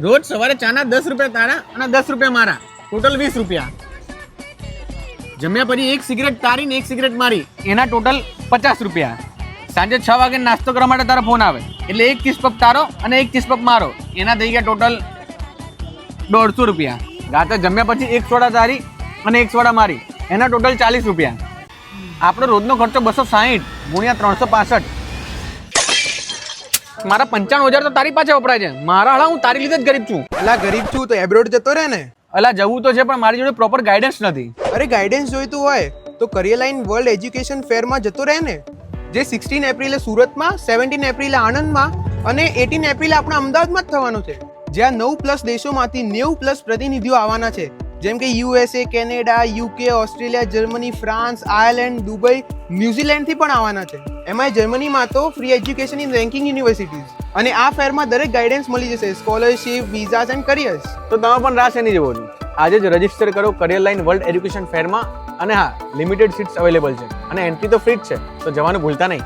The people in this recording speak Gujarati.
રોજ સવારે ચાના 10 રૂપિયા તારા અને 10 રૂપિયા મારા, ટોટલ 20 રૂપિયા. જમ્યા પછી એક સિગરેટ તારી ને એક સિગરેટ મારી, એના ટોટલ 50 રૂપિયા. સાંજે 6 વાગે નાસ્તો કરવા માટે તારો ફોન આવે એટલે એક કિસ પપ તારો અને એક કિસ પપ મારો, એના થઈ ગયા ટોટલ 150 રૂપિયા. રાતે જમ્યા પછી એક સોડા તારી અને એક સોડા મારી, એના ટોટલ 40 રૂપિયા. આપણો રોજનો ખર્ચો 260 ગુણ્યા 365. મારા 95,000 તો તારી પાછળ વપરાય છે. મારા હાલા હું તારી લીધે જ ગરીબ છું. અલા ગરીબ છું તો એબ્રોડ જતો રહે ને. અલા જવું તો છે પણ મારી જોડે પ્રોપર ગાઈડન્સ નથી. અરે ગાઈડન્સ જોઈતું હોય તો કરિયરલાઇન વર્લ્ડ એજ્યુકેશન ફેરમાં જતો રહે ને, જે 16 એપ્રિલે સુરતમાં, 17 એપ્રિલે આણંદમાં અને 18 એપ્રિલે આપણા અમદાવાદમાં જ થવાનું છે. જ્યાં 9+ દેશોમાંથી 90+ પ્રતિનિધિઓ આવવાના છે, જેમ કે USA, Canada, UK, Australia, Germany, France, Ireland, Dubai, ન્યુઝીલેન્ડથી પણ આવવાના છે. એમાંય જર્મનીમાં તો free education in ranking universities. અને આ ફેરમાં દરેક ગાઈડન્સ મળી જશે, સ્કોલરશિપ, વિઝાસ એન્ડ કરિયર્સ. તો તમે પણ રાહ શેની જવો છો? આજે જ રજીસ્ટર કરો કરિયરલાઇન વર્લ્ડ એજ્યુકેશન ફેરમાં. અને હા, લિમિટેડ સીટ્સ અવેલેબલ છે અને એન્ટ્રી તો ફ્રી જ છે, તો જવાનું ભૂલતા નહીં.